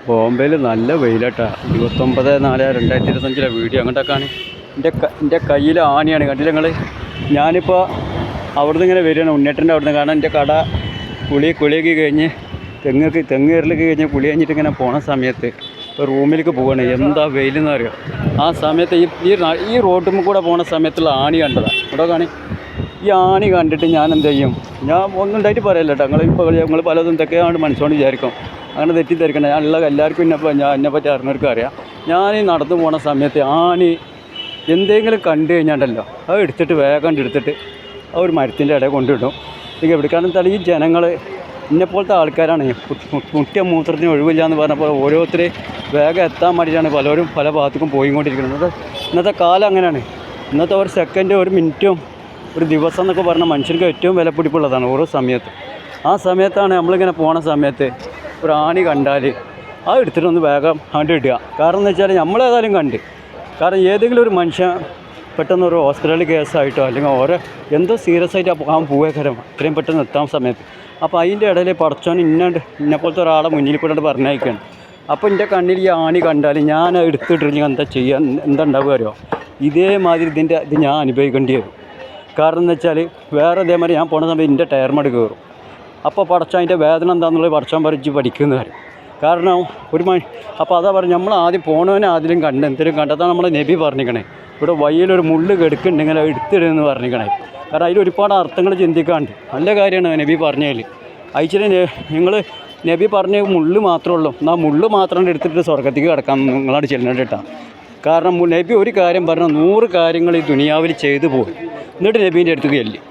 ബോംബെയിൽ നല്ല വെയിലട്ടാ. 29/4/2025 വീഡിയോ അങ്ങോട്ടൊക്കെയാണ്. എൻ്റെ കയ്യിൽ ആണിയാണ്, കണ്ടില്ല നിങ്ങൾ. ഞാനിപ്പോൾ അവിടുന്ന് ഇങ്ങനെ വരികയാണ്, ഉണ്ണേട്ടൻ്റെ അവിടുന്ന്. കാരണം എൻ്റെ കട കുളിയൊക്കെ കഴിഞ്ഞ് തെങ്ങ് കയറലൊക്കെ കഴിഞ്ഞ് കുളി കഴിഞ്ഞിട്ട് ഇങ്ങനെ പോണ സമയത്ത് റൂമിലേക്ക് പോവുകയാണ്. എന്താ വെയിലെന്ന് അറിയാം. ആ സമയത്ത് ഈ റോഡിൽ കൂടെ പോണ സമയത്തുള്ള ആണി കണ്ടതാണ്. ഇവിടെ കാണി, ഈ ആണി കണ്ടിട്ട് ഞാൻ എന്ത് ചെയ്യും, ഞാൻ ഒന്നും ഉണ്ടായിട്ട് പറയല്ല കേട്ടോ. നിങ്ങൾ പലതും എന്തൊക്കെയാണ് മനസ്സുകൊണ്ട് വിചാരിക്കും. അങ്ങനെ തെറ്റിദ്ധരിക്കണ്ട. ഞാനുള്ള എല്ലാവർക്കും എന്നെപ്പറ്റി അറിഞ്ഞവർക്ക് അറിയാം. ഞാൻ ഈ നടന്നു പോണ സമയത്ത് ആണി എന്തെങ്കിലും കണ്ടു കഴിഞ്ഞാണ്ടല്ലോ, അത് എടുത്തിട്ട് വേഗം എടുത്തിട്ട് ആ ഒരു മരത്തിൻ്റെ ഇടയിൽ കൊണ്ടിടും. ഇത് എവിടേക്കാണെന്ന് വെച്ചാൽ ഈ ജനങ്ങൾ ഇന്നെപ്പോലത്തെ ആൾക്കാരാണ്. മുട്ടിയ മൂത്രത്തിന് ഒഴിവില്ല എന്ന് പറഞ്ഞപ്പോൾ ഓരോരുത്തർ വേഗം എത്താൻ വേണ്ടിയിട്ടാണ് പലരും പല ഭാഗത്തേക്കും പോയിക്കൊണ്ടിരിക്കുന്നത്. ഇന്നത്തെ കാലം അങ്ങനെയാണ്. ഇന്നത്തെ ഒരു സെക്കൻഡ്, ഒരു മിനിറ്റും ഒരു ദിവസം എന്നൊക്കെ പറഞ്ഞാൽ മനുഷ്യർക്ക് ഏറ്റവും വിലപിടിപ്പുള്ളതാണ് ഓരോ സമയത്ത്. ആ സമയത്താണ് നമ്മളിങ്ങനെ പോണ സമയത്ത് ഒരു ആണി കണ്ടാൽ അത് എടുത്തിട്ടൊന്ന് വേഗം അങ്ങോട്ട് ഇടുക. കാരണം എന്ന് വെച്ചാൽ നമ്മളേതായാലും കണ്ട്, കാരണം ഏതെങ്കിലും ഒരു മനുഷ്യൻ പെട്ടെന്ന് ഒരു ഹോസ്പിറ്റലിൽ കേസായിട്ടോ അല്ലെങ്കിൽ ഓരോ എന്തോ സീരിയസ് ആയിട്ട് പോകാൻ പോവേക്കരം ഇത്രയും പെട്ടെന്ന് എത്താൻ സമയത്ത്. അപ്പോൾ അതിൻ്റെ ഇടയിൽ പടച്ചോൻ ഇന്നെപ്പോലത്തെ ഒരാളെ മുന്നിൽ കൂടെ പറഞ്ഞയക്കുകയാണ്. അപ്പോൾ എൻ്റെ കണ്ണിൽ ഈ ആണി കണ്ടാൽ ഞാൻ എടുത്തിട്ടില്ലെങ്കിൽ എന്താ ചെയ്യുക, എന്താ ഉണ്ടാവുക അറിയോ? ഇതേമാതിരി ഇത് ഞാൻ അനുഭവിക്കേണ്ടി വരും. കാരണം എന്ന് വെച്ചാൽ വേറെ ഇതേമാതിരി ഞാൻ പോണ സമയത്ത് എൻ്റെ ടയർമേട് കയറും. അപ്പോൾ പടച്ചോൻ അതിൻ്റെ വേദന എന്താണെന്നുള്ളത് പടച്ചോൻ പറിച്ച് പഠിക്കുന്ന കാര്യം. കാരണം അപ്പോൾ അതാ പറഞ്ഞ് നമ്മൾ ആദ്യം പോണവനെ ആദ്യം എന്തെങ്കിലും കണ്ടതാണ് നമ്മളെ നബി പറഞ്ഞിരിക്കണേ. ഇവിടെ വയ്യിലൊരു മുള്ള് കെടുക്കുന്നുണ്ടെങ്കിൽ അത് എടുത്തിടുമെന്ന് പറഞ്ഞിരിക്കണേ. കാരണം അതിൽ ഒരുപാട് അർത്ഥങ്ങൾ ചിന്തിക്കാണ്ട്. നല്ല കാര്യമാണ് നബി പറഞ്ഞതിൽ. അയച്ചിട്ട് നിങ്ങൾ നബി പറഞ്ഞ മുള്ള് മാത്രമേ ഉള്ളൂ, എന്നാൽ മുള്ള് മാത്രം എടുത്തിട്ട് സ്വർഗത്തേക്ക് കിടക്കാൻ നിങ്ങളോട് ചെല്ലേണ്ട കേട്ടോ. കാരണം നബി ഒരു കാര്യം പറഞ്ഞാൽ 100 കാര്യങ്ങൾ ഈ ദുനിയാവിൽ ചെയ്തു പോകും. എന്നിട്ട് നബീൻ്റെ അടുത്തേക്ക് ചെല്ലും.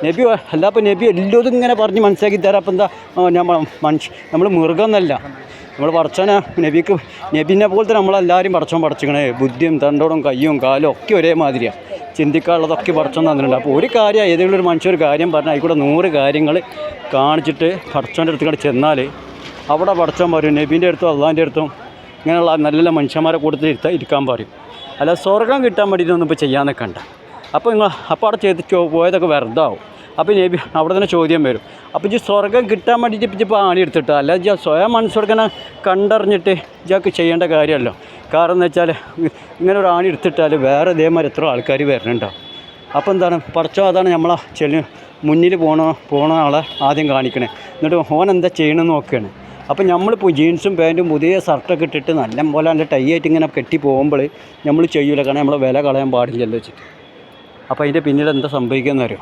നബി അല്ലാപ്പോൾ നബി എല്ലാതും ഇങ്ങനെ പറഞ്ഞ് മനസ്സിലാക്കി തരാം. അപ്പം എന്താ നമ്മൾ മൃഗമെന്നല്ല, നമ്മൾ പടച്ചോനെ നബീനെ പോലത്തെ നമ്മളെല്ലാവരും പടച്ചിക്കണേ. ബുദ്ധിയും തണ്ടോടും കയ്യും കാലും ഒക്കെ ഒരേമാതിരിയാണ്. ചിന്തിക്കാനുള്ളതൊക്കെ പടച്ചോൻ തന്നിട്ടുണ്ട്. അപ്പോൾ ഒരു കാര്യം ഏതെങ്കിലും ഒരു മനുഷ്യ ഒരു കാര്യം പറഞ്ഞാൽ അതിൽ കൂടെ 100 കാര്യങ്ങൾ കാണിച്ചിട്ട് പടച്ചോൻ്റെ അടുത്ത് കൂടെ ചെന്നാൽ അവിടെ പടച്ചോൻ പറയും. നബീൻ്റെ അടുത്തും അള്ളാൻ്റെ അടുത്തും ഇങ്ങനെയുള്ള നല്ല മനുഷ്യന്മാരെ കൂടുതൽ ഇരിക്കാൻ പറയും. അല്ല സ്വർഗം കിട്ടാൻ വേണ്ടിയിട്ടൊന്നും ഇപ്പോൾ ചെയ്യാൻ നിൽക്കണ്ട. അപ്പോൾ അവിടെ ചെയ്ത് പോയതൊക്കെ വെറുതെ ആവും. അപ്പോൾ നബി അവിടെ തന്നെ ചോദ്യം വരും. അപ്പോൾ ഈ സ്വർഗം കിട്ടാൻ വേണ്ടിയിട്ട് ഇപ്പോൾ ആണി എടുത്തിട്ട് അല്ല സ്വയം മനസ്സോടങ്ങനെ കണ്ടറിഞ്ഞിട്ട് ഇതൊക്കെ ചെയ്യേണ്ട കാര്യമല്ലോ. കാരണം എന്ന് വെച്ചാൽ ഇങ്ങനെ ഒരു ആണി എടുത്തിട്ടാൽ വേറെ ഇതേമാതിരി എത്ര ആൾക്കാർ വരുന്നുണ്ടാവും. അപ്പോൾ എന്താണ് പടച്ചോ, അതാണ് നമ്മളെ മുന്നിൽ പോണ ആളെ ആദ്യം കാണിക്കണേ. എന്നിട്ട് ഓൻ എന്താ ചെയ്യണമെന്ന് നോക്കുകയാണ്. അപ്പോൾ നമ്മളിപ്പോൾ ജീൻസും പാൻറ്റും പുതിയ ഷർട്ടൊക്കെ ഇട്ടിട്ട് നല്ല പോലെ നല്ല ടൈ ആയിട്ട് ഇങ്ങനെ കെട്ടി പോകുമ്പോൾ നമ്മൾ ചെയ്യൂല. കാരണം നമ്മളെ വില കളയാൻ പാടില്ലല്ലോ വെച്ചിട്ട്. അപ്പോൾ അതിൻ്റെ പിന്നീട് എന്താ സംഭവിക്കുകയെന്ന് അറിയോ?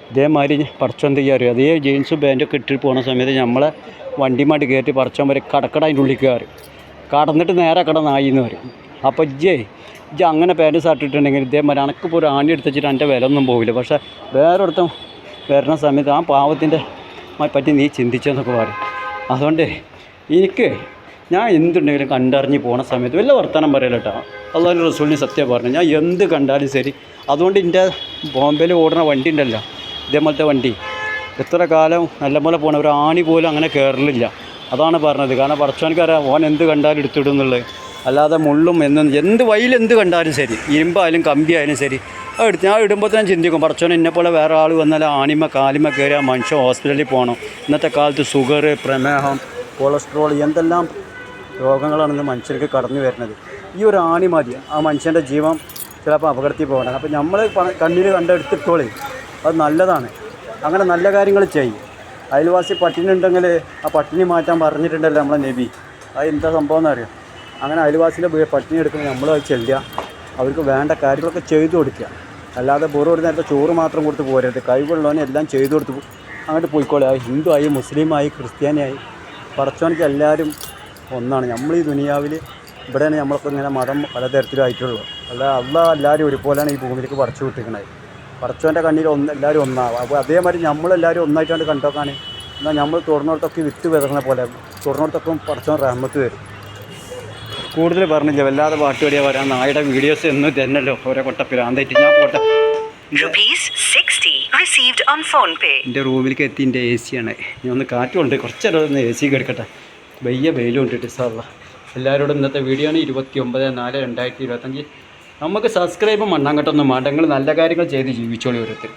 ഇതേമാതിരി പടച്ചോൻ എന്ത് ചെയ്യുക അറിയോ? അതേ ജീൻസും പാൻറ്റൊക്കെ ഇട്ടിട്ട് പോകുന്ന സമയത്ത് നമ്മളെ വണ്ടിമായിട്ട് കയറ്റി പടച്ചോൻ വരെ കടക്കട അതിൻ്റെ ഉള്ളിൽ കയറും. കടന്നിട്ട് നേരെ നായിന്ന് വരും. അപ്പോൾ ഇജ്ജ് അങ്ങനെ പാൻറ്റ് ഷർട്ട് ഇട്ടിട്ടുണ്ടെങ്കിൽ ഇതേമാതിരി അനക്കിപ്പോൾ ഒരു ആണി എടുത്ത് വെച്ചിട്ട് എൻ്റെ വില ഒന്നും പോകില്ല. പക്ഷേ വേറൊരുത്തം വരുന്ന സമയത്ത് ആ പാവത്തിൻ്റെ പറ്റി നീ ചിന്തിച്ചെന്നൊക്കെ പറയും. അതുകൊണ്ട് ഞാൻ എന്തുണ്ടെങ്കിലും കണ്ടറിഞ്ഞ് പോണ സമയത്ത് വല്ല വർത്തമാനം പറയല കേട്ടോ. അള്ളാഹുവിൻ്റെ റസൂലിന് സത്യം പറഞ്ഞു, ഞാൻ എന്ത് കണ്ടാലും ശരി. അതുകൊണ്ട് എൻ്റെ ബോംബെയിൽ ഓടുന്ന വണ്ടി ഉണ്ടല്ലോ, ഇതേപോലത്തെ വണ്ടി എത്ര കാലം നല്ലപോലെ പോകണം, ഒരു ആണി പോലും അങ്ങനെ കയറലില്ല. അതാണ് പറഞ്ഞത്. കാരണം പടച്ചോനിക്കറിയാം ഓൻ എന്ത് കണ്ടാലും എടുത്തിടും എന്നുള്ളത്. അല്ലാതെ മുള്ളും എന്ത് വഴിയിൽ എന്ത് കണ്ടാലും ശരി, ഇരുമ്പായാലും കമ്പി ആയാലും ശരി, അത് എടുത്ത് ഞാൻ ഇടുമ്പോൾ തന്നെ ചിന്തിക്കും, പടച്ചോൻ എന്നെപ്പോലെ വേറെ ആൾ വന്നാൽ ആണിമ കാലിമ കയറി ആ മനുഷ്യൻ ഹോസ്പിറ്റലിൽ പോകണം. ഇന്നത്തെ കാലത്ത് ഷുഗർ, പ്രമേഹം, കൊളസ്ട്രോൾ എന്തെല്ലാം രോഗങ്ങളാണെന്ന് മനുഷ്യർക്ക് കടന്നു വരുന്നത്. ഈ ഒരു ആണി മതി ആ മനുഷ്യൻ്റെ ജീവൻ ചിലപ്പോൾ അപകടത്തിൽ പോകണം. അപ്പോൾ നമ്മൾ കണ്ണിൽ കണ്ടെടുത്തിട്ടോളി, അത് നല്ലതാണ്. അങ്ങനെ നല്ല കാര്യങ്ങൾ ചെയ്യും. അയൽവാസി പട്ടിണി ഉണ്ടെങ്കിൽ ആ പട്ടിണി മാറ്റാൻ പറഞ്ഞിട്ടുണ്ടല്ലോ നമ്മളെ നബി. അത് എന്താ സംഭവം എന്നറിയാം. അങ്ങനെ അയൽവാസിൻ്റെ പട്ടിണി എടുക്കുമ്പോൾ നമ്മൾ അത് ചെല്ലുക, അവർക്ക് വേണ്ട കാര്യങ്ങളൊക്കെ ചെയ്തു കൊടുക്കുക. അല്ലാതെ ഒരു നേരത്തെ ചോറ് മാത്രം കൊടുത്ത് പോരരുത്. കഴിവുള്ളവനെ എല്ലാം ചെയ്തു കൊടുത്ത് അങ്ങോട്ട് പോയിക്കോളെ. ഹിന്ദു ആയി, മുസ്ലിമായി, ക്രിസ്ത്യാനിയായി, പടച്ചോനിക്ക് എല്ലാവരും ഒന്നാണ്. നമ്മൾ ഈ ദുനിയാവിൽ ഇവിടെയാണ് നമ്മളിപ്പോൾ ഇങ്ങനെ മതം പലതരത്തിലായിട്ടുള്ളൂ. അല്ലാതെ എല്ലാവരും ഒരുപോലെയാണ് ഈ ഭൂമിയിലേക്ക് പടച്ചു വിട്ടിരിക്കുന്നത്. പടച്ചോൻ്റെ കണ്ണിൽ എല്ലാവരും ഒന്നാവും. അപ്പോൾ അതേമാതിരി നമ്മളെല്ലാവരും ഒന്നായിട്ടാണ് കണ്ടോക്കാൻ. എന്നാൽ നമ്മൾ തുറന്നിടത്തൊക്കെ വിത്ത് വിതറുന്ന പോലെ തുറന്നിടത്തൊക്കെ പടച്ചോൻ റഹ്മത്ത് വരും. കൂടുതൽ പറഞ്ഞില്ല, വല്ലാതെ പാട്ടുപടിയാ വരാൻ. നായുടെ വീഡിയോസ് എന്നും തന്നല്ലോ ഓരോ കൊട്ടപ്പിലാന്തായിട്ട്. ഞാൻ പോട്ടെ, എൻ്റെ റൂമിലേക്ക് എത്തി. എൻ്റെ AC ആണ്. ഞാൻ ഒന്ന് കാറ്റുണ്ട്, കുറച്ചേരം ഒന്ന് AC എടുക്കട്ടെ. വയ്യ വെയിലും കൊണ്ടിട്ട് സാറ. എല്ലാവരോടും ഇന്നത്തെ വീഡിയോ ആണ്. 29/4/2025. നമുക്ക് സബ്സ്ക്രൈബും മണ്ണാങ്കട്ടൊന്നും വേണ്ട. നിങ്ങൾ നല്ല കാര്യങ്ങൾ ചെയ്ത് ജീവിച്ചോളി ഓരോരുത്തർ.